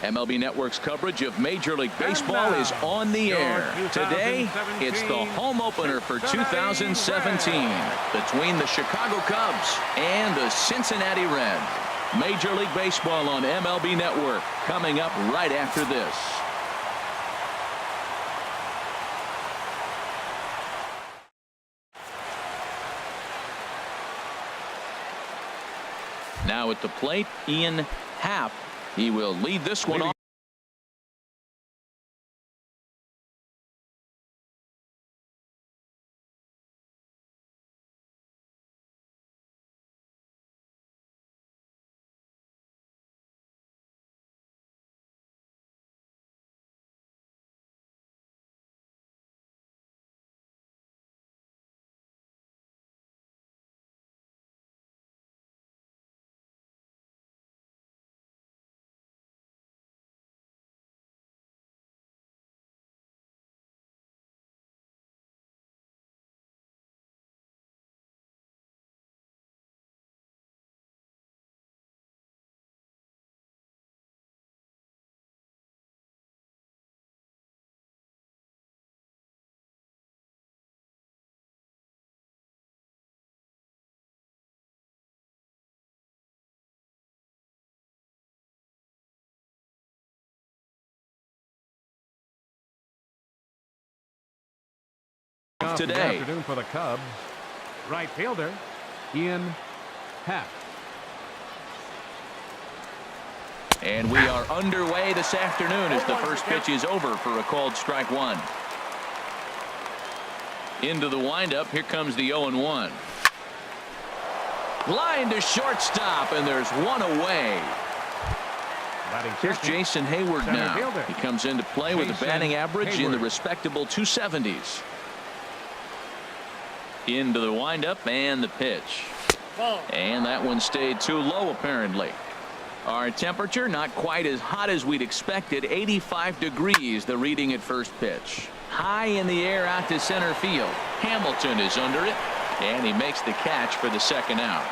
MLB Network's coverage of Major League Baseball is on the air. Today, it's the home opener for 2017 between the Chicago Cubs and the Cincinnati Reds. Major League Baseball on MLB Network coming up right after this. Now at the plate, Ian Happ. He will lead this one off. Today. Afternoon for the Cubs, right fielder Ian Happ. And we are underway this afternoon as the first pitch is over for a called strike one. Into the windup. Here comes the 0-1. Line to shortstop, and there's one away. Here's Jason Hayward now. He comes into play with a batting average in the respectable 270s. Into the windup and the pitch. And that one stayed too low apparently. Our temperature not quite as hot as we'd expected. 85 degrees the reading at first pitch. High in the air out to center field. Hamilton is under it, and he makes the catch for the second out.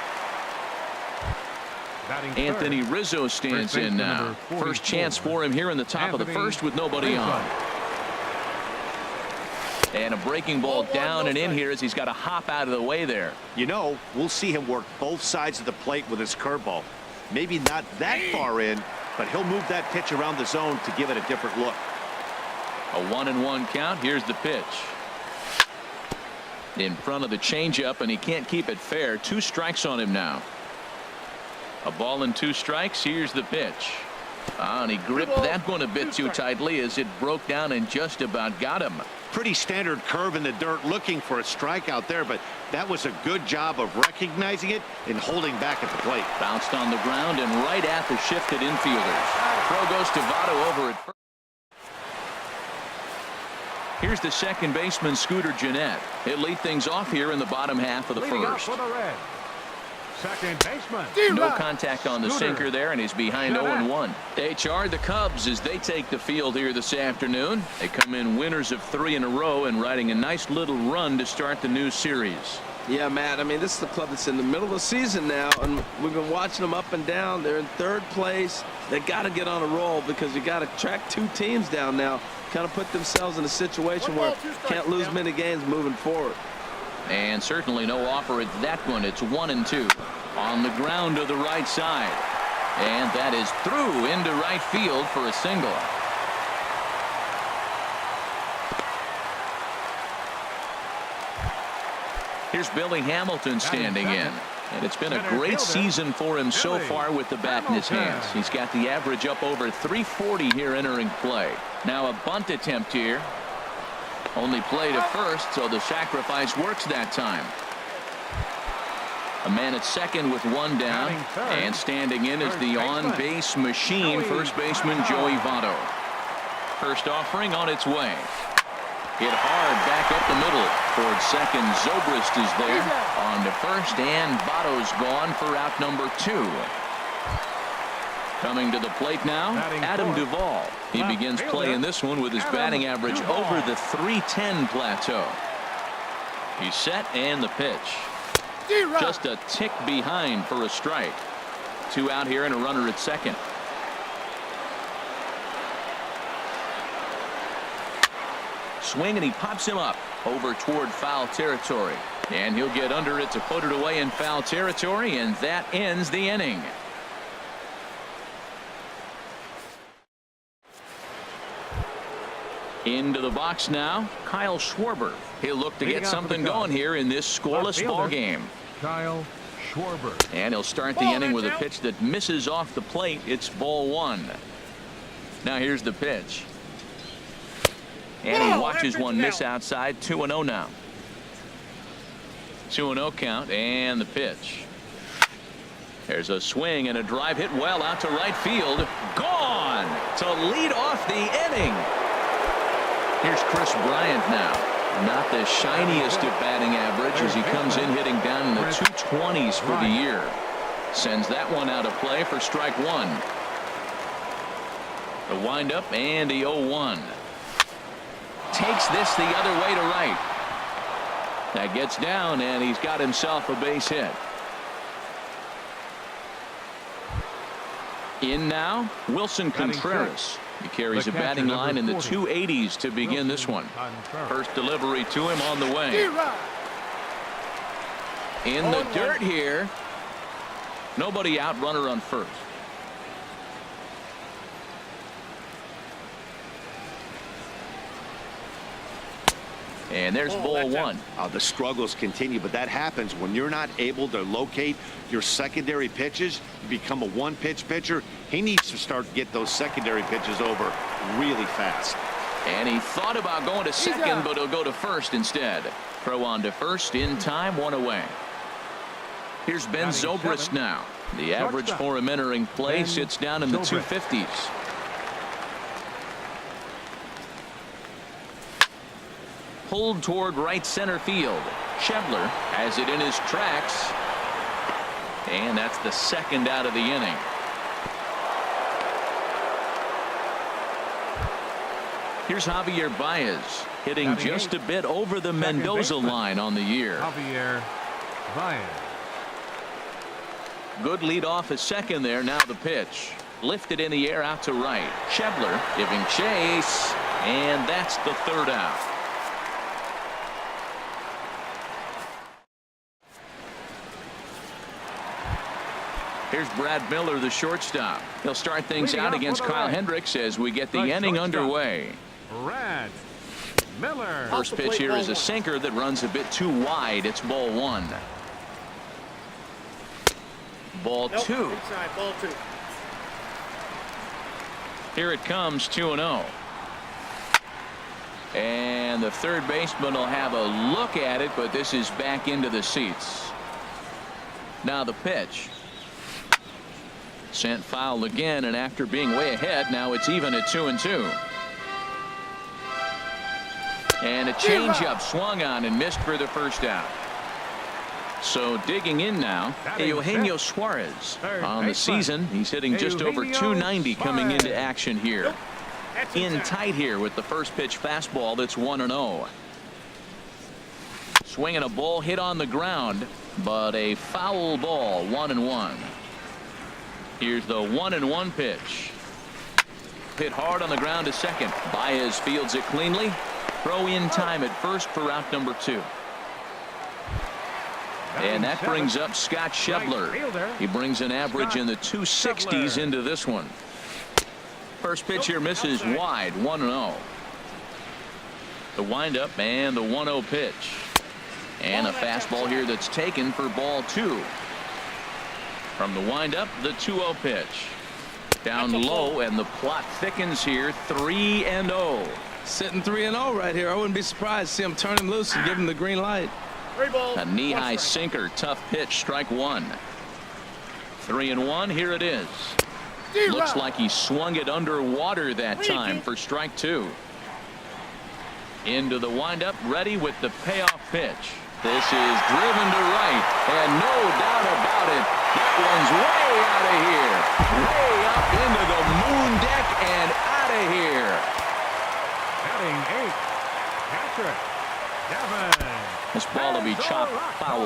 Anthony Rizzo stands in now. First chance for him here in the top of the first with nobody on. And a breaking ball down and in here as he's got to hop out of the way there. You know, we'll see him work both sides of the plate with his curveball. Maybe not that far in, but he'll move that pitch around the zone to give it a different look. A 1-1 count. Here's the pitch. In front of the changeup, and he can't keep it fair. 2 strikes on him now. A ball and 2 strikes. Here's the pitch. And he gripped that one a bit too tightly as it broke down and just about got him. Pretty standard curve in the dirt, looking for a strikeout there, but that was a good job of recognizing it and holding back at the plate. Bounced on the ground and right at the shifted infielders. Throw goes to Votto over at first. Here's the second baseman, Scooter Gennett. He'll lead things off here in the bottom half of the first. Second baseman. No contact on the sinker there, and he's behind 0-1. They charge the Cubs as they take the field here this afternoon. They come in winners of 3 in a row and riding a nice little run to start the new series. Yeah, Matt, I mean, this is the club that's in the middle of the season now, and we've been watching them up and down. They're in 3rd place. They got to get on a roll because you got to track 2 teams down now, kind of put themselves in a situation where can't lose many games moving forward. And certainly no offer at that one. It's 1-2 on the ground to the right side, and that is through into right field for a single. Here's Billy Hamilton standing in, and it's been a great season for him so far with the bat in his hands. He's got the average up over 340 here entering play. Now a bunt attempt here. Only play to first, so the sacrifice works that time. A man at second with 1 down, and standing in is the on-base machine, first baseman Joey Votto. First offering on its way. Hit hard back up the middle. Toward second, Zobrist is there. On to first, and Votto's gone for out number 2. Coming to the plate now, Adam Duvall. He begins playing this one with his batting average over the 310 plateau. He's set, and the pitch. Just a tick behind for a strike. 2 out here and a runner at second. Swing, and he pops him up over toward foul territory. And he'll get under it to put it away in foul territory, and that ends the inning. Into the box now, Kyle Schwarber. He'll look to get something going here in this scoreless ball game. Kyle Schwarber. And he'll start the inning with a pitch that misses off the plate. It's ball one. Now here's the pitch. And he watches one miss outside. 2-0 now. 2-0 count, and the pitch. There's a swing and a drive hit well out to right field. Gone to lead off the inning. Here's Chris Bryant now. Not the shiniest of batting average as he comes in hitting down in the 220s for the year. Sends that one out of play for strike one. The windup and the 0-1. Takes this the other way to right. That gets down, and he's got himself a base hit. In now, Wilson Contreras. He carries a batting line in the 280s to begin this one. First delivery to him on the way. In the dirt here. Nobody out, runner on first. And there's ball one. The struggles continue, but that happens when you're not able to locate your secondary pitches. You become a one-pitch pitcher. He needs to start to get those secondary pitches over really fast. And he thought about going to second, but he'll go to first instead. Throw on to first in time, one away. Here's Ben Zobrist now. The average for him entering play sits down in the 250s. Pulled toward right center field. Schebler has it in his tracks. And that's the second out of the inning. Here's Javier Baez hitting just a bit over the Mendoza line on the year. Javier Baez. Good lead off a second there. Now the pitch. Lifted in the air out to right. Schebler giving chase. And that's the third out. Here's Brad Miller, the shortstop. He'll start things out against Kyle Hendricks as we get the inning underway. Brad Miller. First pitch here is a sinker that runs a bit too wide. It's ball one. Ball two. Here it comes, 2-0. And the third baseman will have a look at it, but this is back into the seats. Now the pitch. Sent foul again, and after being way ahead, now it's even at 2-2. And a changeup swung on and missed for the first out. So digging in now, Eugenio Suarez. On the season, he's hitting just over 290 coming into action here. In tight here with the first pitch fastball that's 1-0. Swinging a ball hit on the ground, but a foul ball, 1-1. Here's the 1-1 pitch. Hit hard on the ground to second. Baez fields it cleanly. Throw in time at first for out number 2. And that brings up Scott Schebler. He brings an average in the 260s into this one. First pitch here misses wide, 1-0. The windup and the 1-0 pitch. And a fastball here that's taken for ball 2. From the windup, the 2-0 pitch. Down low, and the plot thickens here, 3-0. Sitting 3-0 right here. I wouldn't be surprised to see him turn him loose and give him the green light. A knee-high sinker, tough pitch, strike one. 3-1, here it is. Looks like he swung it underwater that time for strike 2. Into the windup, ready with the payoff pitch. This is driven to right, and no doubt about it, that one's way out of here. Way up into the moon deck and out of here. Batting 8th, Patrick Devin. This ball will be chopped foul.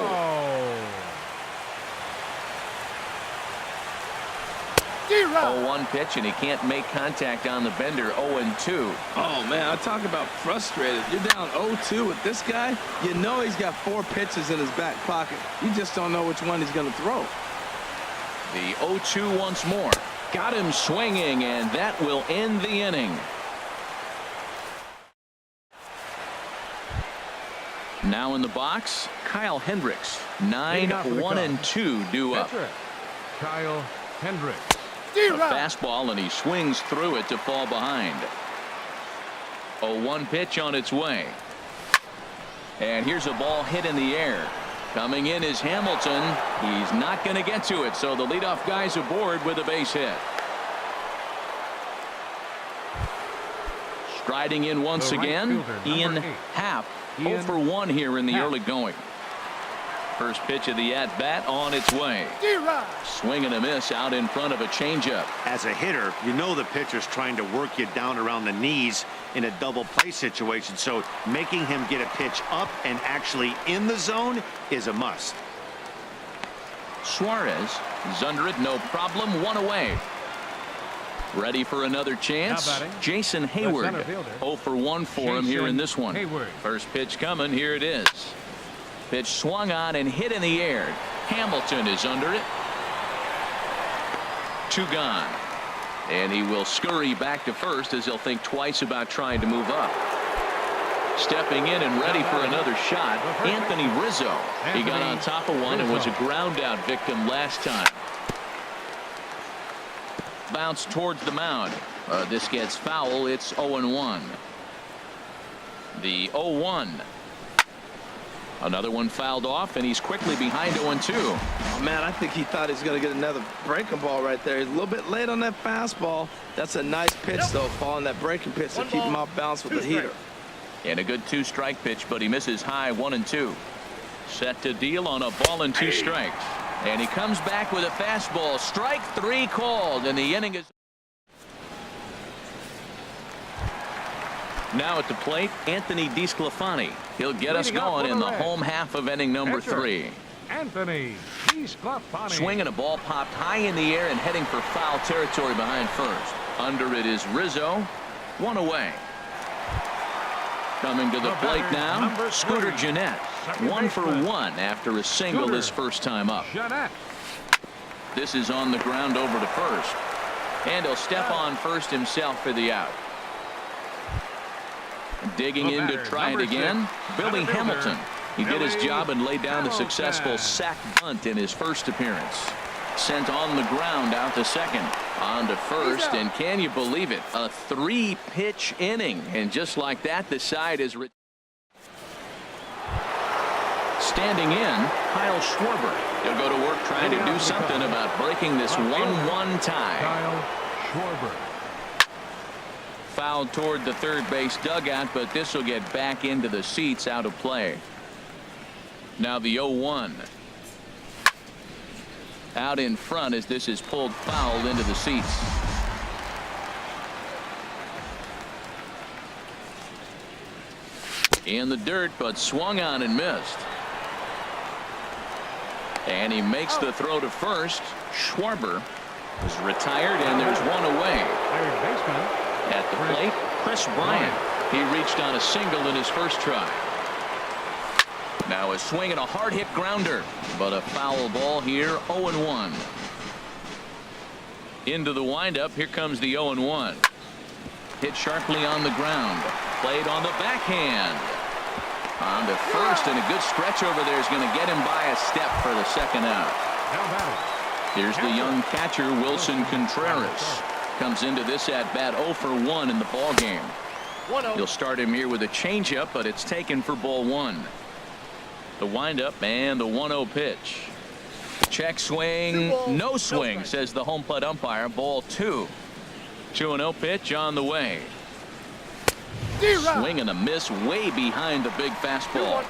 0-1 pitch, and he can't make contact on the bender. 0-2. Oh, man, I talk about frustrated. You're down 0-2 with this guy. You know he's got 4 pitches in his back pocket. You just don't know which one he's going to throw. The 0-2 once more. Got him swinging, and that will end the inning. Now in the box, Kyle Hendricks. 9-1-2 due up. Kyle Hendricks. A fastball, and he swings through it to fall behind. 0-1 pitch on its way. And here's a ball hit in the air. Coming in is Hamilton. He's not going to get to it, so the leadoff guy's aboard with a base hit. Striding in once again, Ian Happ. 0-for-1 here in the early going. First pitch of the at-bat on its way. Swing and a miss out in front of a changeup. As a hitter, you know the pitcher's trying to work you down around the knees in a double play situation, so making him get a pitch up and actually in the zone is a must. Suarez is under it, no problem, 1 away. Ready for another chance. Jason Hayward. 0-for-1 for him here in this one. First pitch coming. Here it is. Pitch swung on and hit in the air. Hamilton is under it. 2 gone. And he will scurry back to first as he'll think twice about trying to move up. Stepping in and ready for another shot, Anthony Rizzo. He got on top of one and was a ground out victim last time. Bounce towards the mound. This gets foul. It's 0-1. The 0-1. Another one fouled off, and he's quickly behind 0-2. Oh, man, I think he thought he was going to get another breaking ball right there. He's a little bit late on that fastball. That's a nice pitch, though, following that breaking pitch to keep him off balance with the heater. And a good 2-strike pitch, but he misses high 1-2. Set to deal on a ball and 2 strikes. And he comes back with a fastball. Strike 3 called, and the inning is. Now at the plate, Anthony DeSclafani. He'll get us going in the home half of inning number 3. Anthony DeSclafani. Swinging a ball popped high in the air and heading for foul territory behind first. Under it is Rizzo. 1 away. Coming to the plate now, Scooter Gennett. 1-for-1 after a single his first time up. This is on the ground over to first. And he'll step on first himself for the out. Digging in to try it again, Billy Hamilton. He did his job and laid down a successful sac bunt in his first appearance. Sent on the ground out to second. On to first, and can you believe it? A 3-pitch inning. And just like that, the side is. Standing in, Kyle Schwarber. He'll go to work trying to do something about breaking this 1-1 tie. Kyle Schwarber. Fouled toward the third base dugout, but this will get back into the seats out of play. Now the 0-1. Out in front as this is pulled foul into the seats. In the dirt, but swung on and missed. And he makes the throw to first. Schwarber is retired, and there's 1 away. Third baseman. At the plate, Chris Bryant. He reached on a single in his first try. Now a swing and a hard hit grounder, but a foul ball here. 0-1. Into the windup. Here comes the 0-1. Hit sharply on the ground. Played on the backhand. On to first, and a good stretch over there is going to get him by a step for the second out. Here's the young catcher, Wilson Contreras. Comes into this at bat 0-for-1 in the ball game. He'll start him here with a changeup, but it's taken for ball 1. The windup and the 1-0 pitch. Check swing, no swing, says the home plate umpire. Ball 2. 2-0 pitch on the way. Swing and a miss way behind the big fastball.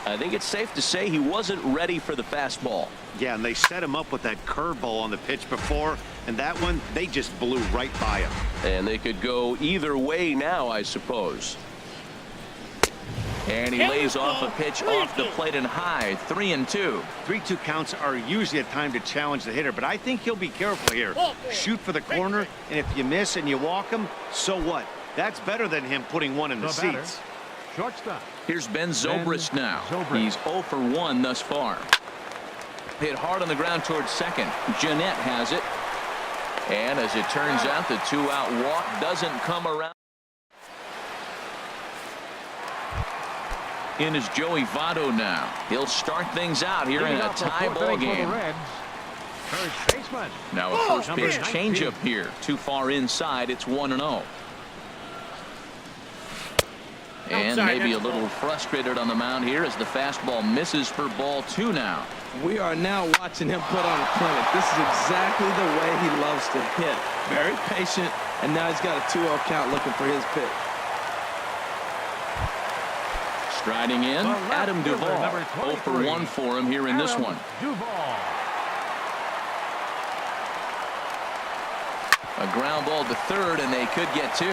I think it's safe to say he wasn't ready for the fastball. Yeah, and they set him up with that curveball on the pitch before, and that one, they just blew right by him. And they could go either way now, I suppose. And he lays off a pitch off the plate and high. 3-2. 3-2 counts are usually a time to challenge the hitter, but I think he'll be careful here. Shoot for the corner, and if you miss and you walk him, so what? That's better than him putting one in the seats. Shortstop. Here's Ben Zobrist now. He's 0 for 1 thus far. Hit hard on the ground towards second. Jeanette has it. And as it turns out, the 2-out walk doesn't come around. In is Joey Votto now. He'll start things out here in a tie ball game. Now a first pitch changeup here. Too far inside. It's 1-0. And maybe a little frustrated on the mound here as the fastball misses for ball 2 now. We are now watching him put on a clinic. This is exactly the way he loves to hit. Very patient, and now he's got a 2-0 count looking for his pitch. Striding in, Adam Duvall. 0 for 1 for him here in this one. A ground ball to third, and they could get 2.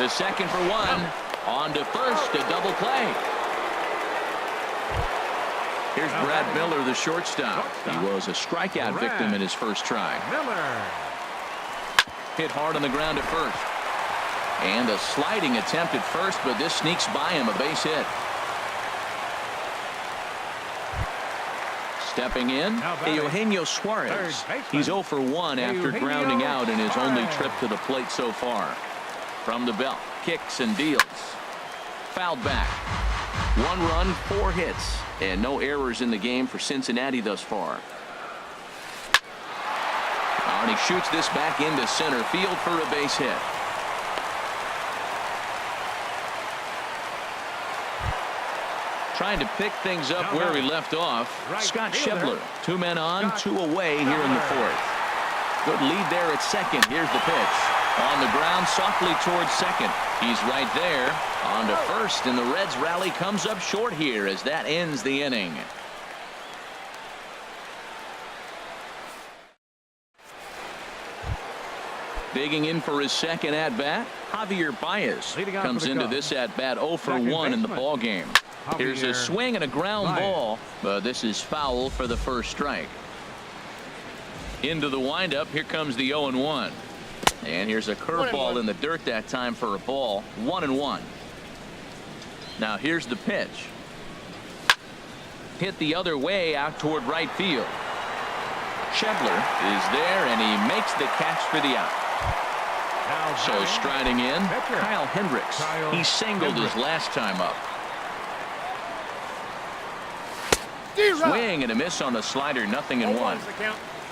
The second for 1. On to first, a double play. Here's Brad Miller, the shortstop. He was a strikeout victim in his first try. Hit hard on the ground at first. And a sliding attempt at first, but this sneaks by him, a base hit. Stepping in, Eugenio Suarez. He's 0 for 1 after grounding out in his only trip to the plate so far. From the belt, kicks and deals. Fouled back. 1 run, 4 hits, and no errors in the game for Cincinnati thus far. And he shoots this back into center field for a base hit. Trying to pick things up where he left off. Scott Schebler. 2 men on, 2 away here in the 4th. Good lead there at second. Here's the pitch. On the ground, softly towards second. He's right there. On to first, and the Reds rally comes up short here as that ends the inning. Digging in for his second at-bat, Javier Baez comes into this at-bat 0 for 1 in the ball game. Here's a swing and a ground ball, but this is foul for the first strike. Into the windup, here comes the 0-1. And here's a curveball in the dirt that time for a ball. 1-1. Now here's the pitch. Hit the other way out toward right field. Schebler is there, and he makes the catch for the out. So striding in, Kyle Hendricks. He singled his last time up. Swing and a miss on the slider, 0-1.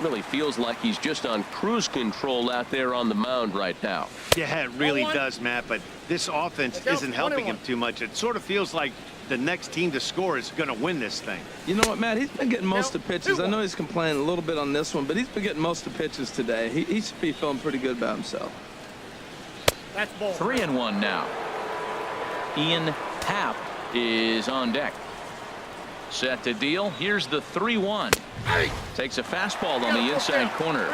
Really feels like he's just on cruise control out there on the mound right now. Yeah, it really does, Matt, but this offense isn't helping him too much. It sort of feels like the next team to score is going to win this thing. You know what, Matt? He's been getting most of the pitches. I know he's complaining a little bit on this one, but he's been getting most of the pitches today. He should be feeling pretty good about himself. 3-1 now. Ian Happ is on deck. Set to deal. Here's the 3-1. Takes a fastball on the inside corner.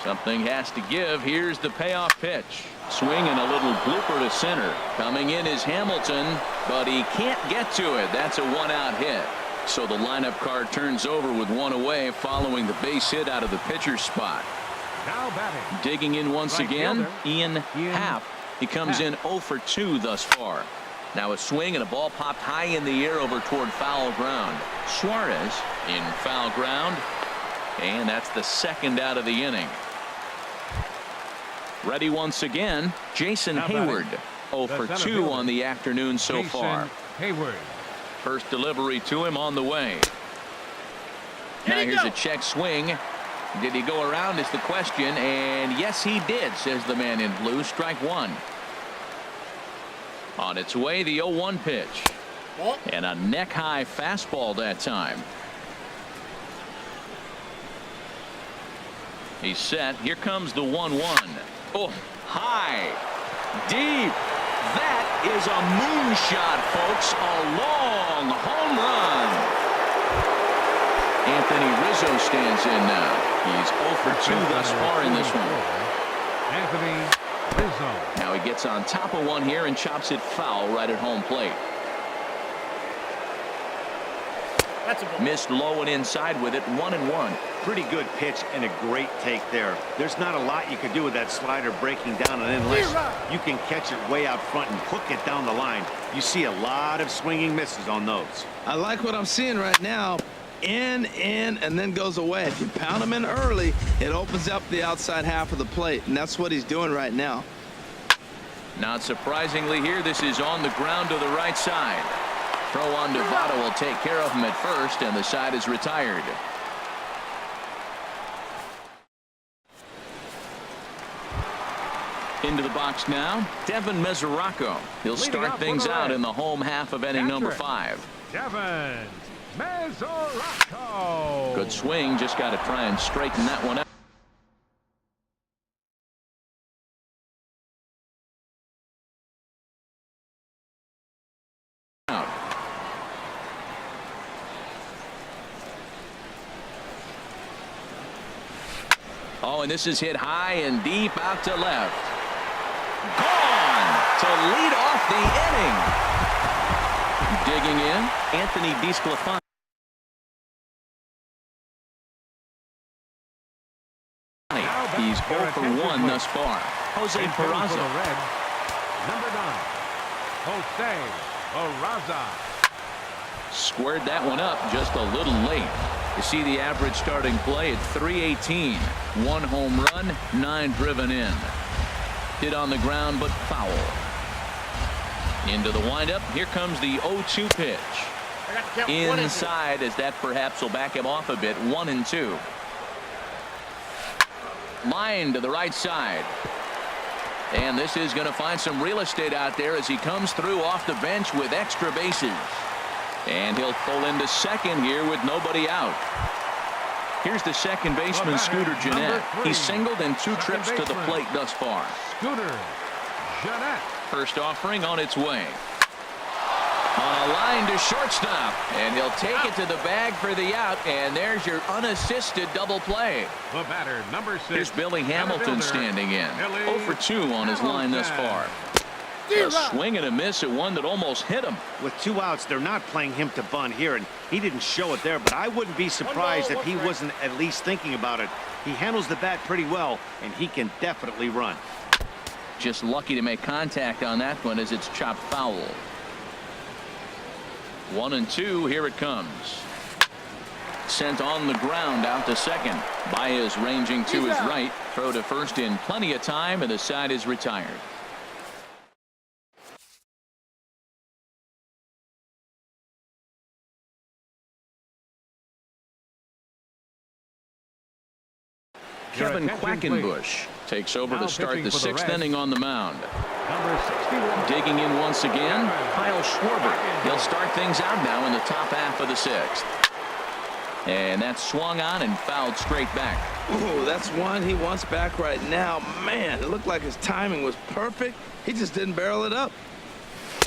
Something has to give. Here's the payoff pitch. Swing and a little blooper to center. Coming in is Hamilton, but he can't get to it. That's a 1-out hit. So the lineup card turns over with 1 away following the base hit out of the pitcher's spot. Now batting. Digging in once again, Ian Happ. He comes in 0 for 2 thus far. Now a swing and a ball popped high in the air over toward foul ground. Suarez in foul ground, and that's the second out of the inning. Ready once again, Jason Hayward. 0 for 2 on the afternoon so far. Hayward. First delivery to him on the way. Now here's a check swing. Did he go around is the question, and yes he did, says the man in blue. Strike 1. On its way, the 0-1 pitch. And a neck-high fastball that time. He's set. Here comes the 1-1. Oh, high. Deep. That is a moonshot, folks. A long home run. Anthony Rizzo stands in now. He's 0 for 2 thus far in this one. Anthony Rizzo. Now he gets on top of one here and chops it foul right at home plate. That's a ball. Missed low and inside with it. 1-1. Pretty good pitch and a great take there. There's not a lot you can do with that slider breaking down, and unless you can catch it way out front and hook it down the line, you see a lot of swinging misses on those. I like what I'm seeing right now. In, and then goes away. If you pound him in early, it opens up the outside half of the plate, and that's what he's doing right now. Not surprisingly here, this is on the ground to the right side. Throw on to Votto will take care of him at first, and the side is retired. Into the box now, Devin Mesoraco. He'll start things out in the home half of inning number 5. Devin Mesoraco. Good swing, just got to try and straighten that one out. Oh, and this is hit high and deep out to left. Gone to lead off the inning. Digging in, Anthony DeSclafani. He's 0 for 1 thus far. Jose Peraza. Number 9, Jose Peraza. Squared that one up just a little late. You see the average starting play at .318. 1 home run, 9 driven in. Hit on the ground, but foul. Into the windup. Here comes the 0-2 pitch. Inside, as that perhaps will back him off a bit. 1-2. Line to the right side. And this is going to find some real estate out there as he comes through off the bench with extra bases. And he'll pull into second here with nobody out. Here's the second baseman, Scooter Gennett. He's singled in 2 trips to the plate thus far. Scooter Gennett. First offering on its way. On a line to shortstop. And he'll take it to the bag for the out. And there's your unassisted double play. The batter, number 6. Here's Billy Hamilton standing in. 0 for 2 on his line thus far. A swing and a miss at one that almost hit him. With 2 outs, they're not playing him to bunt here, and he didn't show it there, but I wouldn't be surprised if he wasn't at least thinking about it. He handles the bat pretty well, and he can definitely run. Just lucky to make contact on that one as it's chopped foul. 1-2, here it comes. Sent on the ground out to second. Baez ranging to his right. Throw to first in plenty of time, and the side is retired. Kevin Quackenbush takes over to start the 6th inning on the mound. Number 61. Digging in once again, Kyle Schwarber. He'll start things out now in the top half of the 6th. And that's swung on and fouled straight back. Oh, that's one he wants back right now. Man, it looked like his timing was perfect. He just didn't barrel it up.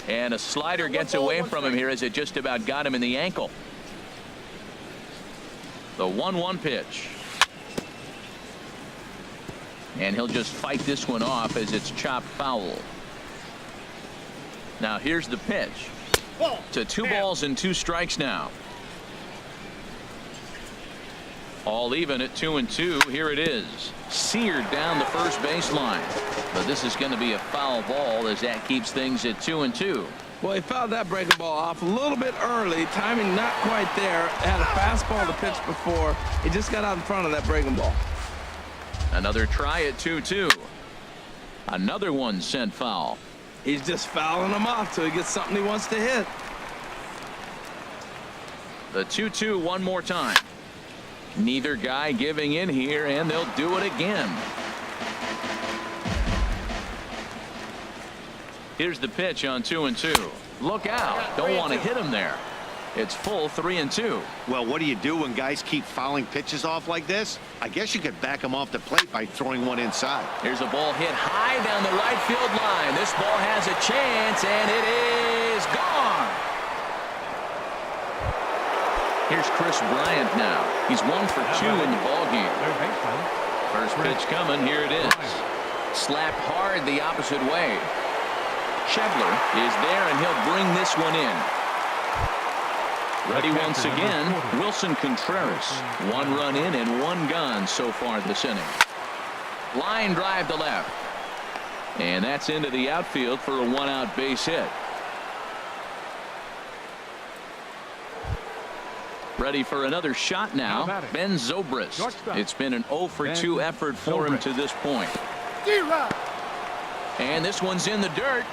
And a slider gets away from him here as it just about got him in the ankle. The 1-1 pitch. And he'll just fight this one off as it's chopped foul. Now here's the pitch. To 2 balls and 2 strikes now. All even at 2-2. Here it is. Seared down the first baseline. But this is going to be a foul ball as that keeps things at 2-2. Well, he fouled that breaking ball off a little bit early. Timing not quite there. Had a fastball to pitch before. He just got out in front of that breaking ball. Another try at 2-2. Another one sent foul. He's just fouling them off till he gets something he wants to hit. The 2-2 one more time. Neither guy giving in here, and they'll do it again. Here's the pitch on 2-2. Look out. Don't want to hit him there. It's full 3-2. Well, what do you do when guys keep fouling pitches off like this? I guess you could back them off the plate by throwing one inside. Here's a ball hit high down the right field line. This ball has a chance, and it is gone. Here's Chris Bryant now. He's 1 for 2 in the ballgame. Third baseman. First pitch coming. Here it is. Slapped hard the opposite way. Schebler is there, and he'll bring this one in. Ready once again, Wilson Contreras. 1 run in and 1 gone so far this inning. Line drive to left. And that's into the outfield for a 1-out base hit. Ready for another shot now, Ben Zobrist. It's been an 0 for 2 effort for him to this point. And this one's in the dirt.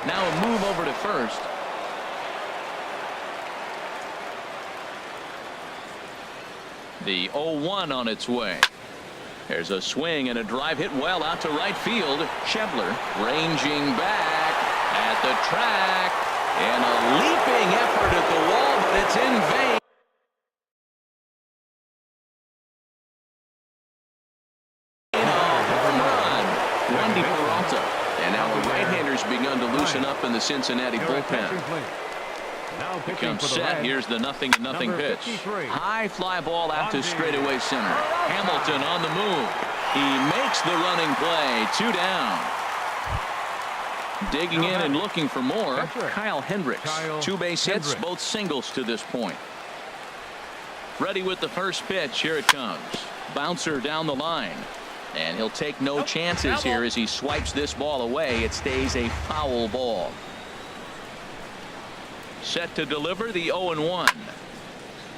Now a move over to first. The 0-1 on its way. There's a swing and a drive hit well out to right field. Schebler ranging back at the track, and a leaping effort at the wall, but it's in vain. Home run. Wandy Peralta. And now a right-hander's begun to loosen up in the Cincinnati bullpen. Becomes set. Here's the 0-0 pitch. High fly ball out to straightaway center. Hamilton on the move. He makes the running play. 2 down. Digging in and looking for more, Kyle Hendricks. 2 base hits, both singles to this point. Ready with the first pitch. Here it comes. Bouncer down the line. And he'll take no chances here as he swipes this ball away. It stays a foul ball. Set to deliver the 0-1.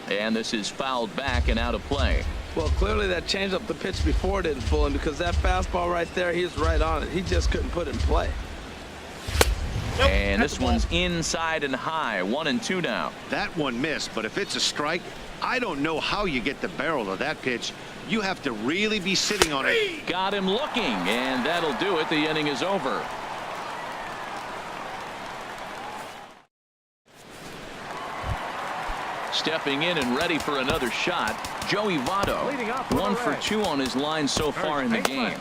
And this is fouled back and out of play. Well, clearly that changeup the pitch before didn't fool him, because that fastball right there, he's right on it. He just couldn't put it in play. And this one's inside and high. 1-2 now. That one missed, but if it's a strike, I don't know how you get the barrel of that pitch. You have to really be sitting on it. Got him looking, and that'll do it. The inning is over. Stepping in and ready for another shot, Joey Votto. 1 for 2 on his line so far in the game.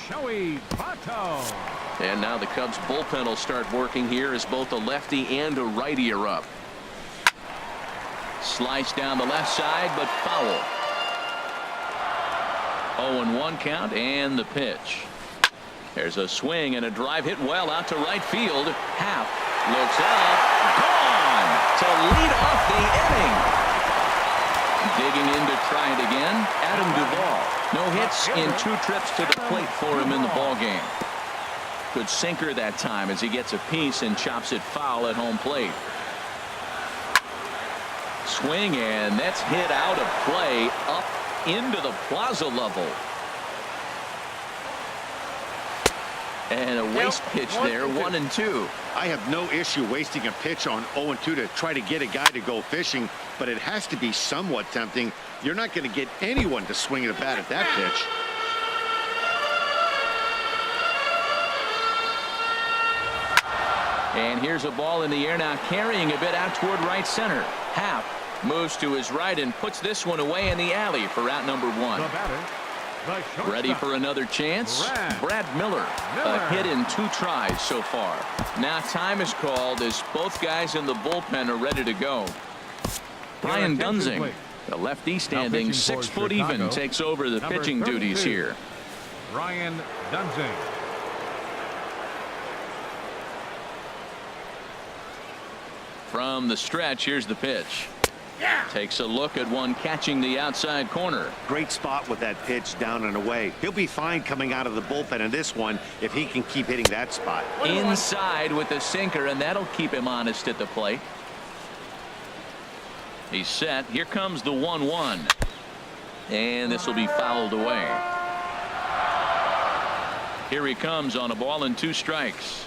Joey Votto. And now the Cubs bullpen will start working here as both a lefty and a righty are up. Slice down the left side, but foul. 0-1 count, and the pitch. There's a swing and a drive hit well out to right field. Happ looks up, gone to lead off the inning. Digging in to try it again, Adam Duvall. No hits in 2 trips to the plate for him in the ballgame. Good sinker that time as he gets a piece and chops it foul at home plate. Swing, and that's hit out of play up into the plaza level. And a waste pitch there, 1-2. I have no issue wasting a pitch on 0-2 to try to get a guy to go fishing, but it has to be somewhat tempting. You're not going to get anyone to swing at a bat at that pitch. And here's a ball in the air now, carrying a bit out toward right center. Happ moves to his right and puts this one away in the alley for out number 1. Ready for another chance? Brad Miller. A hit in 2 tries so far. Now time is called as both guys in the bullpen are ready to go. Brian Dunsing, the lefty standing 6 foot even, takes over the pitching duties here. Brian Dunsing. From the stretch, here's the pitch. Takes a look at one catching the outside corner. Great spot with that pitch down and away. He'll be fine coming out of the bullpen in this one if he can keep hitting that spot. Inside with the sinker, and that'll keep him honest at the plate. He's set. Here comes the 1-1. And this will be fouled away. Here he comes on a ball and 2 strikes.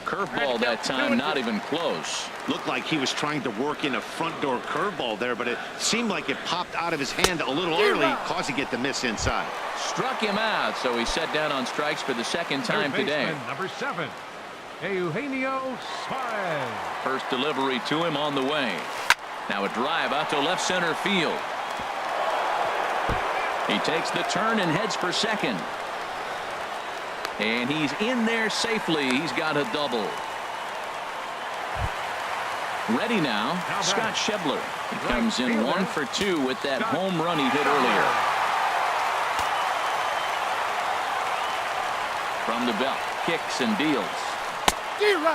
Curveball that time, not even close. Looked like he was trying to work in a front door curveball there, but it seemed like it popped out of his hand a little early, causing it to miss inside. Struck him out, so he's set down on strikes for the 2nd time today. Number 7, Eugenio Suarez. First delivery to him on the way. Now a drive out to left center field. He takes the turn and heads for second. And he's in there safely. He's got a double. Ready now, Scott Schebler. He comes in 1 for 2 with that home run he hit earlier. From the belt, kicks and deals.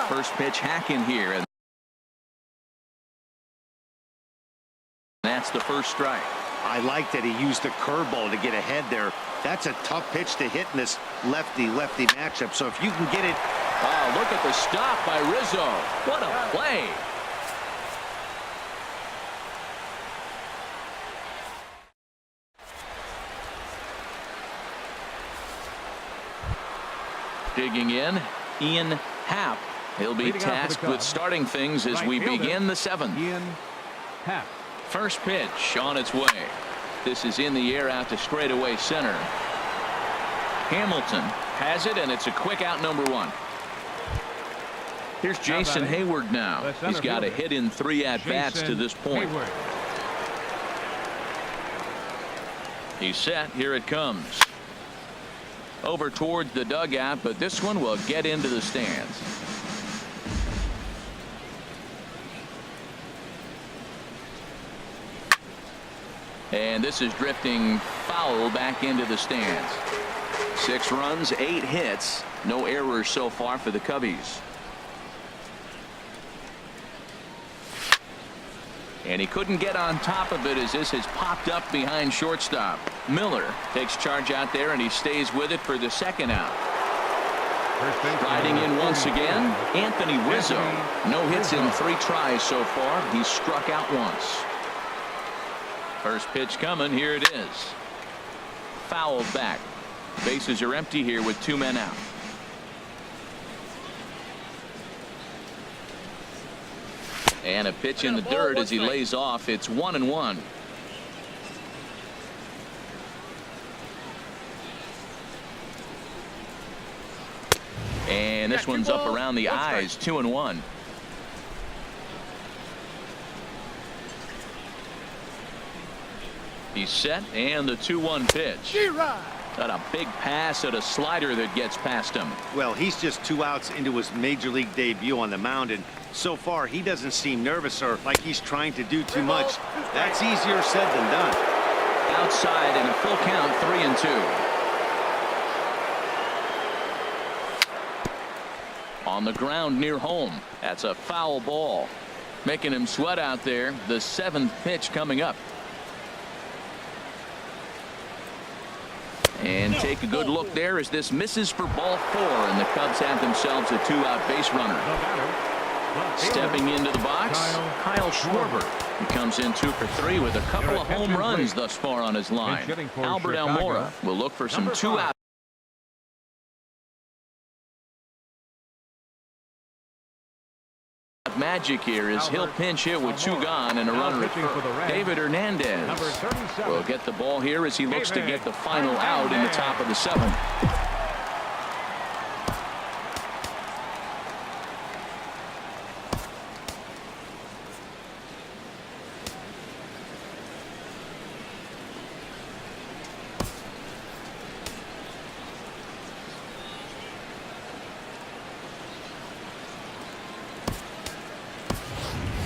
First pitch hacking here, and that's the first strike. I like that he used the curveball to get ahead there. That's a tough pitch to hit in this lefty-lefty matchup. So if you can get it. Oh, look at the stop by Rizzo. What a play. Digging in, Ian Happ. He'll be tasked with starting things as we begin the 7th. Ian Happ. First pitch on its way. This is in the air out to straightaway center. Hamilton has it, and it's a quick out, number 1. Here's Jason Hayward now. He's got a hit in 3 at-bats to this point. Hayward. He's set. Here it comes. Over towards the dugout, but this one will get into the stands. And this is drifting foul back into the stands. 6 runs, 8 hits, no errors so far for the Cubbies. And he couldn't get on top of it as this has popped up behind shortstop. Miller takes charge out there, and he stays with it for the 2nd out. Riding in once again, Anthony Rizzo. No hits in 3 tries so far. He's struck out once. First pitch coming. Here it is. Fouled back. Bases are empty here with 2 men out. And a pitch in the dirt as he lays off. It's 1-1. And this one's up around the eyes. 2-1. He's set, and the 2-1 pitch. Got a big pass at a slider that gets past him. Well, he's just 2 outs into his major league debut on the mound, and so far he doesn't seem nervous or like he's trying to do too much. That's easier said than done. Outside in a full count, 3-2. On the ground near home. That's a foul ball. Making him sweat out there. The 7th pitch coming up. And take a good look there as this misses for ball 4, and the Cubs have themselves a 2-out base runner. Stepping into the box, Kyle Schwarber. He comes in 2 for 3 with a couple of home runs thus far on his line. Albert Almora will look for some 2-out. Magic here is he'll pinch hit with 2 gone and a runner at first. David Hernandez will get the ball here as he looks to get the final out in the top of the 7th.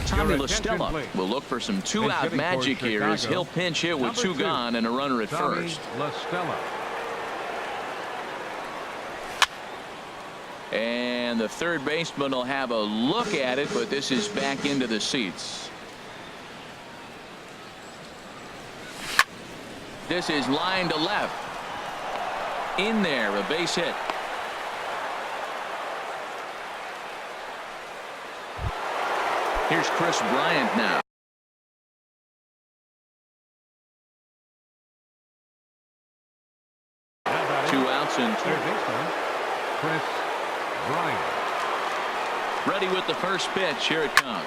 Tommy La Stella will look for some 2-out magic here as he'll pinch hit with 2 gone and a runner at first. La Stella. And the third baseman will have a look at it, but this is back into the seats. This is line to left. In there, a base hit. Here's Chris Bryant now. Two outs and Chris Bryant. Ready with the first pitch. Here it comes.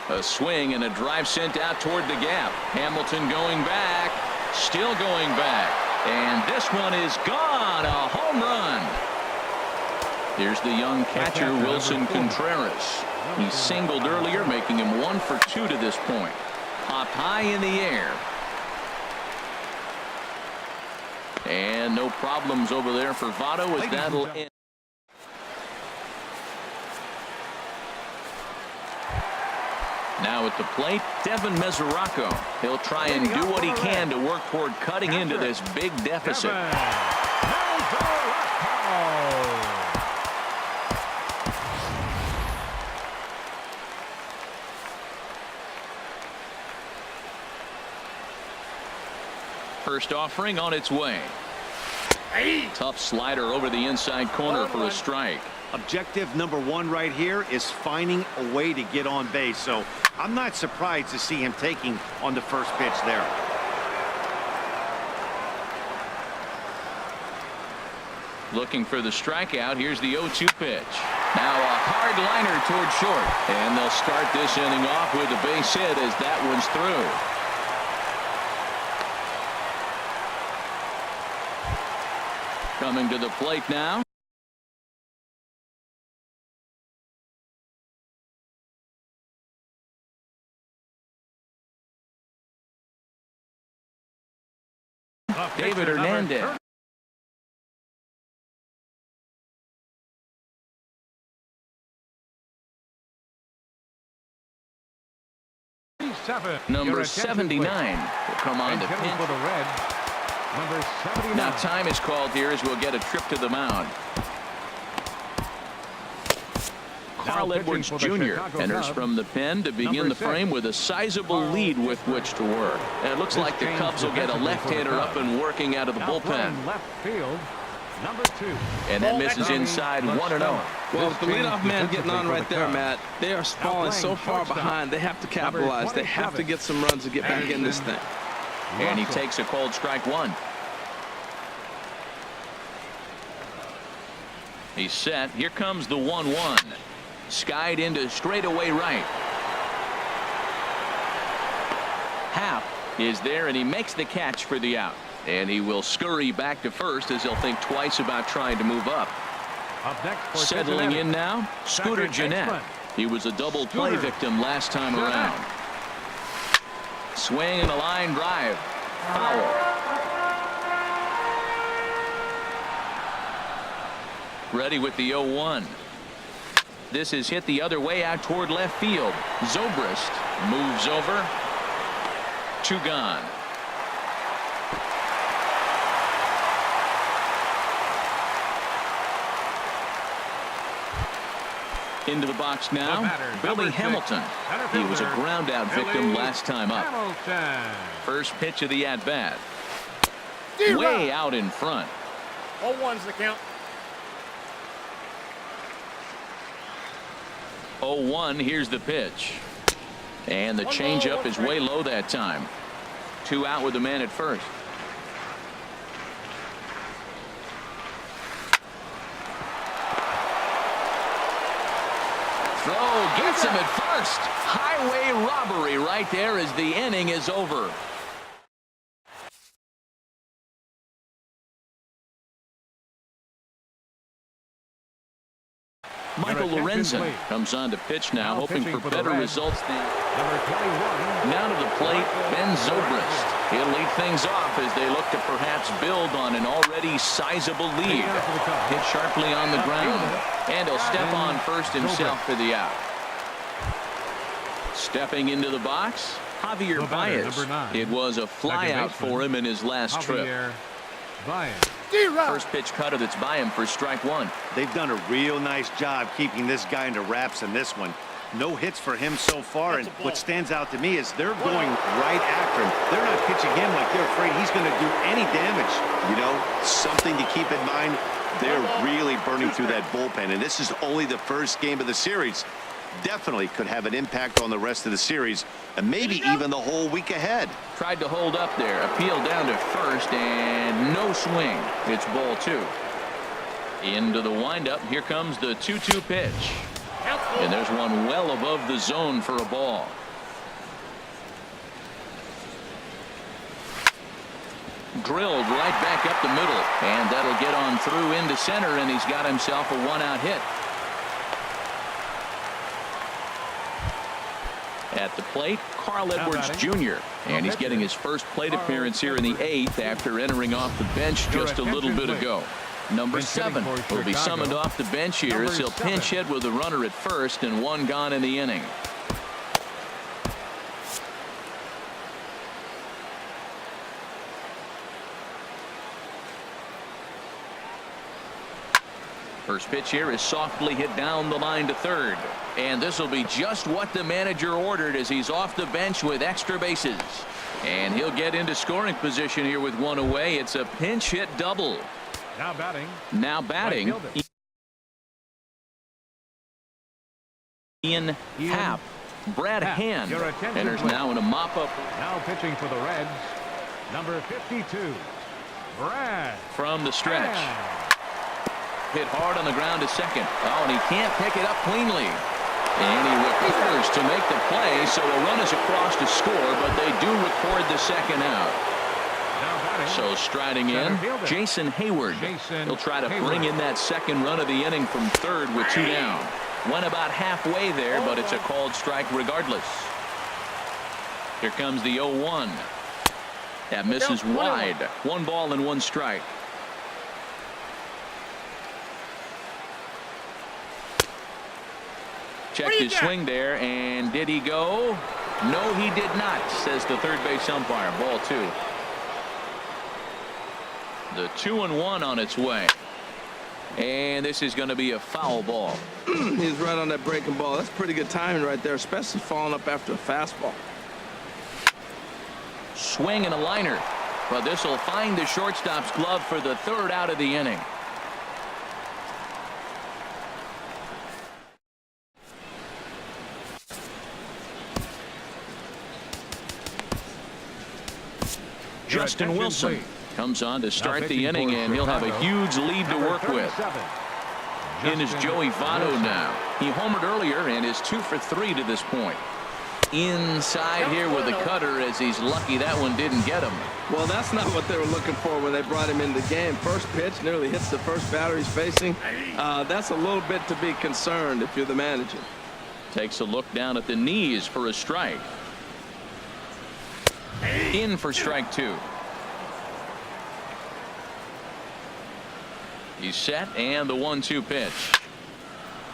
A swing and a drive sent out toward the gap. Hamilton going back. Still going back. And this one is gone. A home run. Here's the young catcher, Wilson Contreras. He singled earlier, making him 1 for 2 to this point. Popped high in the air. And no problems over there for Votto as that'll end. Now at the plate, Devin Mesoraco. He'll try and do what he can to work toward cutting into this big deficit. First offering on its way. Tough slider over the inside corner for a strike. Objective number one right here is finding a way to get on base. So I'm not surprised to see him taking on the first pitch there. Looking for the strikeout. Here's the 0-2 pitch. Now a hard liner toward short. And they'll start this inning off with a base hit as that one's through. Coming to the plate now. David Hernandez. Number 79 will come on to pinch. For the Reds, number 79. Now time is called here as we'll get a trip to the mound. Carl Edwards Jr. enters from the pen to begin the frame with a sizable lead with which to work. And it looks like the Cubs will get a left-hander up and working out of the bullpen. Left field, number 2. And that misses inside 1-0. Well, with the leadoff man getting on right there, Matt, they are falling so far behind. They have to capitalize. They have to get some runs to get back in this thing. And he takes a cold strike one. He's set. Here comes the 1-1. Skied into straightaway right. Happ is there, and he makes the catch for the out. And he will scurry back to first as he'll think twice about trying to move up. Settling in now, Scooter Gennett. He was a double play victim last time around. Swing and a line drive. Foul. Ready with the 0-1. This is hit the other way out toward left field. Zobrist moves over. 2 gone. Into the box now, Billy Hamilton. He was a ground out victim last time up. First pitch of the at-bat. Way out in front. 0-1's the count. 0-1, here's the pitch. And the changeup is way low that time. 2 out with the man at first. Throw gets him at first. Highway robbery right there as the inning is over. Michael Lorenzen comes on to pitch now, hoping for better results than. Now to the plate, Ben Zobrist. He'll lead things off as they look to perhaps build on an already sizable lead. Hit sharply on the ground, and he'll step on first himself for the out. Stepping into the box, Javier Baez. It was a fly out for him in his last trip. First pitch cutter that's by him for strike one. They've done a real nice job keeping this guy into wraps in this one. No hits for him so far, and what stands out to me is they're going right after him. They're not pitching him like they're afraid he's going to do any damage. You know, something to keep in mind, they're really burning through that bullpen, and this is only the first game of the series. Definitely could have an impact on the rest of the series and maybe even the whole week ahead. Tried to hold up there, appeal down to first, and no swing. It's ball 2. Into the windup. Here comes the 2-2 pitch. And there's one well above the zone for a ball. Drilled right back up the middle, and that'll get on through into center, and he's got himself a 1-out hit. At the plate, Carl Edwards Jr. And he's getting his first plate appearance here in the 8th after entering off the bench just a little bit ago. Number 7 will be summoned off the bench here as he'll pinch hit with a runner at first and 1 gone in the inning. First pitch here is softly hit down the line to third. And this will be just what the manager ordered as he's off the bench with extra bases. And he'll get into scoring position here with one away. It's a pinch hit double. Now batting. Now batting. Right Ian Happ. Brad Happ, Hand your attention, enters please. now in a mop-up Now pitching for the Reds, number 52, Brad from the stretch. Hand. Hit hard on the ground to second. Oh, and he can't pick it up cleanly. And he recovers to make the play, so a run is across to score, but they do record the second out. Now batting. So striding in, Center fielder. Jason Hayward. Jason He'll try to Hayward. bring in that second run of the inning from third with two down. Went about halfway there, but it's a called strike regardless. Here comes the 0-1. That misses wide. 1 ball and 1 strike. Checked his swing there, and did he go? No, he did not, says the third base umpire. Ball 2. The 2-1 on its way. And this is going to be a foul ball. He's right on that breaking ball. That's pretty good timing right there, especially following up after a fastball. Swing and a liner. But this will find the shortstop's glove for the third out of the inning. Justin attention, Wilson please. comes on to start pitching the inning, for and he'll have a Chicago, huge lead to number work with. 37, In is Justin Joey Votto Wilson. now. He homered earlier and is 2 for 3 to this point. Inside here with a cutter, as he's lucky that one didn't get him. Well, that's not what they were looking for when they brought him in the game. First pitch nearly hits the first batter he's facing. That's a little bit to be concerned if you're the manager. Takes a look down at the knees for a strike. In for strike 2. He's set, and the 1-2 pitch.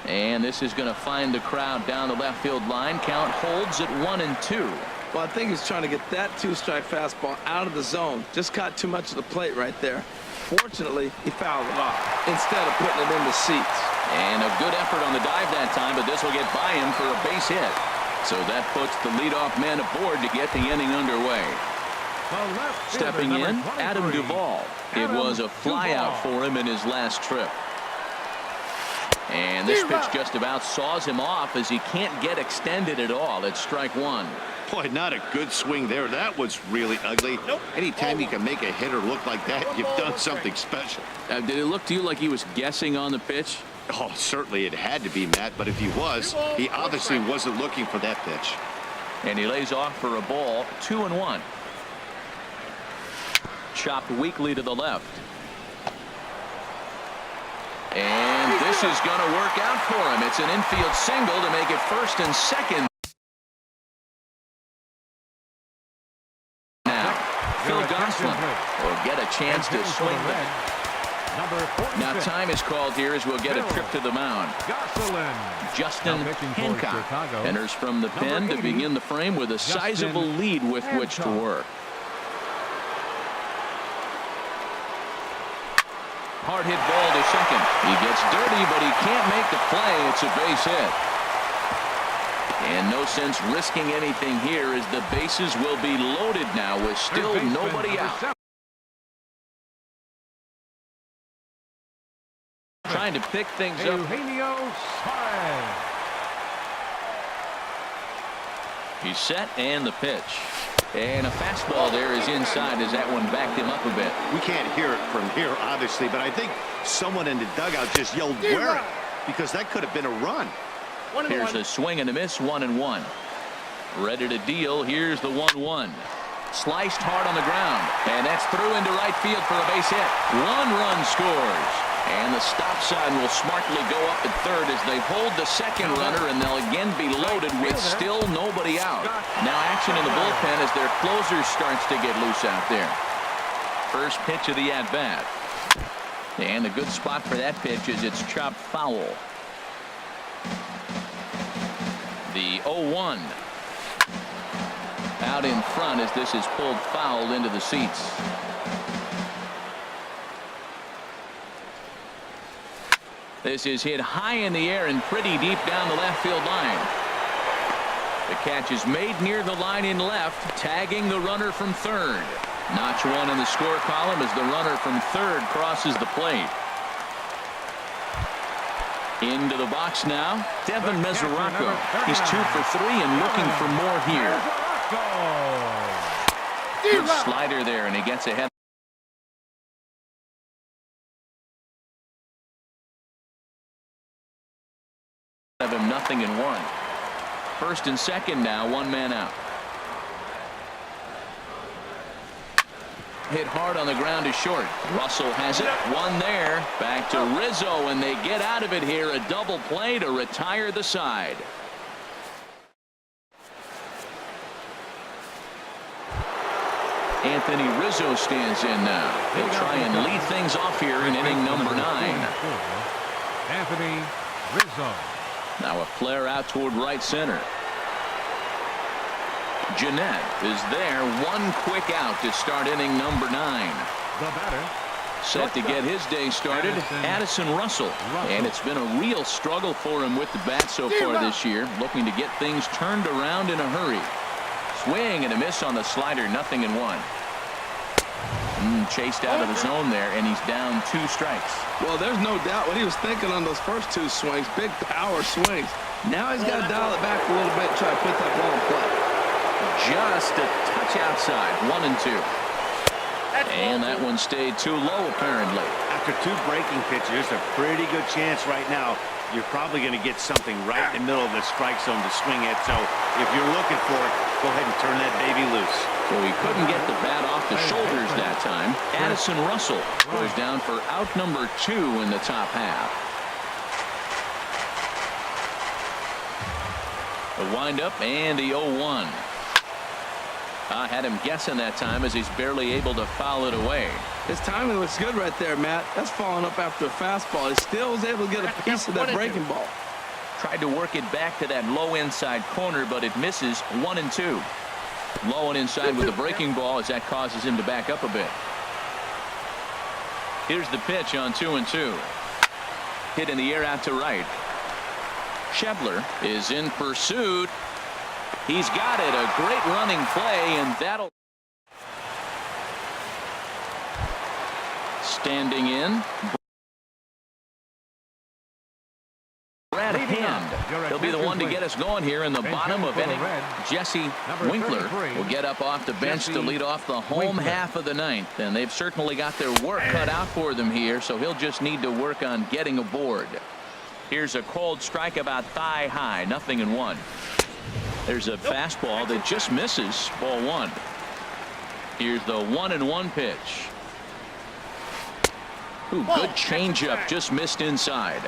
And this is going to find the crowd down the left field line. Count holds at 1-2. Well, I think he's trying to get that 2-strike fastball out of the zone. Just caught too much of the plate right there. Fortunately, he fouled it off instead of putting it in the seats. And a good effort on the dive that time, but this will get by him for a base hit. So that puts the leadoff man aboard to get the inning underway. The left fielder, Stepping number in, 23, Adam Duvall. It Adam was a flyout Duvall. for him in his last trip. And this pitch just about saws him off as he can't get extended at all. It's strike 1. Boy, not a good swing there. That was really ugly. Anytime you can make a hitter look like that, you've done something special. Did it look to you like he was guessing on the pitch? Oh, certainly it had to be, Matt, but if he was, he obviously wasn't looking for that pitch. And he lays off for a ball. 2-1. Chopped weakly to the left. And this is going to work out for him. It's an infield single to make it first and second. Now, Phil Gosselin will get a chance to swing back. Now time is called here as we'll get a trip to the mound. Gosselin. Justin Now pitching for Hancock Chicago, enters from the pen number to 80, begin the frame with a sizable Justin lead with which to Hancock. work. Hard hit ball to second. He gets dirty, but he can't make the play. It's a base hit. And no sense risking anything here as the bases will be loaded now with still nobody out. Trying to pick things up. Eugenio Suarez. He's set, and the pitch. And a fastball there is inside as that one backed him up a bit. We can't hear it from here, obviously, but I think someone in the dugout just yelled, "Where?" because that could have been a run. Here's a swing and a miss, 1-1. Ready to deal. Here's the 1-1. Sliced hard on the ground, and that's through into right field for a base hit. 1 run scores. And the stop sign will smartly go up at third as they hold the second runner, and they'll again be loaded with still nobody out. Now action in the bullpen as their closer starts to get loose out there. First pitch of the at-bat. And a good spot for that pitch is it's chopped foul. The 0-1. Out in front as this is pulled foul into the seats. This is hit high in the air and pretty deep down the left field line. The catch is made near the line in left, tagging the runner from third. Notch one in the score column as the runner from third crosses the plate. Into the box now, Devin Mesoraco. He's 2 for 3 and looking for more here. Good slider there, and he gets ahead. Of him, 0-1. First and second now, 1 man out. Hit hard on the ground is short. Russell has it. 1 there. Back to Rizzo, and they get out of it here. A double play to retire the side. Anthony Rizzo stands in now. He'll try and lead things off here in inning number 9. Anthony Rizzo. Now a flare out toward right center. Jeanette is there. 1 quick out to start inning number 9. The batter. Set to get his day started, Addison Russell. And it's been a real struggle for him with the bat so far this year. Looking to get things turned around in a hurry. Swing and a miss on the slider, 0-1. Chased out of the zone there, and he's down 2 strikes. Well, there's no doubt what he was thinking on those first 2 swings. Big power swings. Now he's got to dial it back a little bit and try to put that ball in play. Just a touch outside, 1-2. And that one stayed too low, apparently. After 2 breaking pitches, there's a pretty good chance right now you're probably going to get something right in the middle of the strike zone to swing at. So if you're looking for it, go ahead and turn that baby loose. So he couldn't get the bat off the shoulders that time. Addison Russell goes down for out number 2 in the top half. The windup and the 0-1. I had him guessing that time as he's barely able to foul it away. His timing was good right there, Matt. That's falling up after a fastball. He still was able to get a piece of that breaking ball. Tried to work it back to that low inside corner, but it misses. 1-2. Low and inside with the breaking ball as that causes him to back up a bit. Here's the pitch on 2-2. Hit in the air out to right. Schebler is in pursuit. He's got it. A great running play, and that'll. Standing in. Brad Hand. He'll be the one to get us going here in the bottom of inning. Jesse Winkler will get up off the bench to lead off the home half of the 9th. And they've certainly got their work cut out for them here, so he'll just need to work on getting aboard. Here's a cold strike about thigh high, 0-1. There's a fastball that just misses, ball 1. Here's the 1-1 pitch. Ooh, good changeup, just missed inside.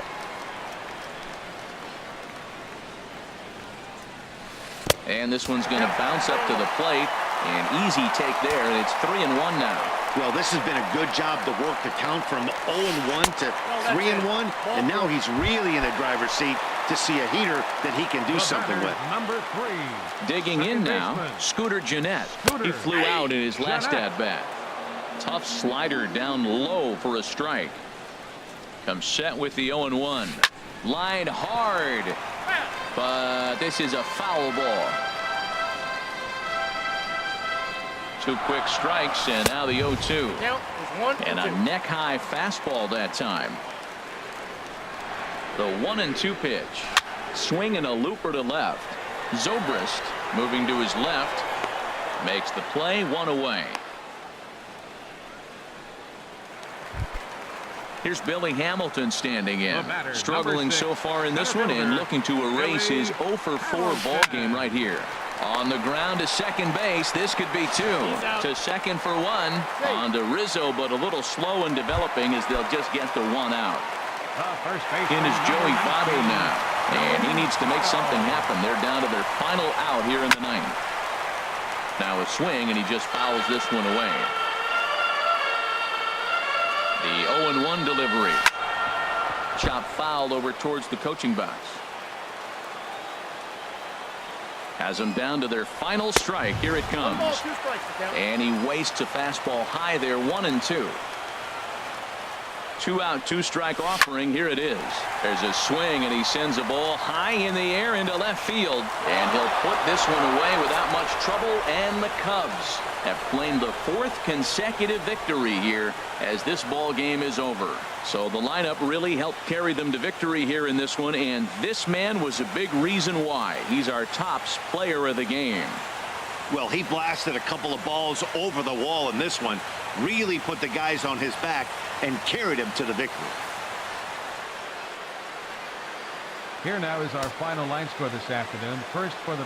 And this one's going to bounce up to the plate. An easy take there, and it's 3-1 now. Well, this has been a good job to work the count from 0-1 to 3-1, and now he's really in the driver's seat to see a heater that he can do something with. Number 3. Digging in now, Scooter Jeanette. He flew out in his last at-bat. Tough slider down low for a strike. Comes set with the 0-1. Lined hard, but this is a foul ball. 2 quick strikes, and now the 0-2. And a neck-high fastball that time. The 1-2 pitch. Swing and a looper to left. Zobrist moving to his left. Makes the play, 1 away. Here's Billy Hamilton standing in. Struggling so far in this one and looking to erase his 0-for-4 ball game right here. On the ground to second base. This could be 2. To second for 1. On to Rizzo, but a little slow in developing as they'll just get the 1 out. In is Joey Votto now. And he needs to make something happen. They're down to their final out here in the 9th. Now a swing, and he just fouls this one away. The 0-1 delivery. Chop fouled over towards the coaching box. Has them down to their final strike. Here it comes. And he wastes a fastball high there, 1-2. 2-out, 2-strike offering. Here it is. There's a swing, and he sends a ball high in the air into left field. And he'll put this one away without much trouble. And the Cubs have claimed the 4th consecutive victory here as this ball game is over. So the lineup really helped carry them to victory here in this one. And this man was a big reason why. He's our tops player of the game. Well, he blasted a couple of balls over the wall in this one. Really put the guys on his back and carried him to the victory. Here now is our final line score this afternoon. First for the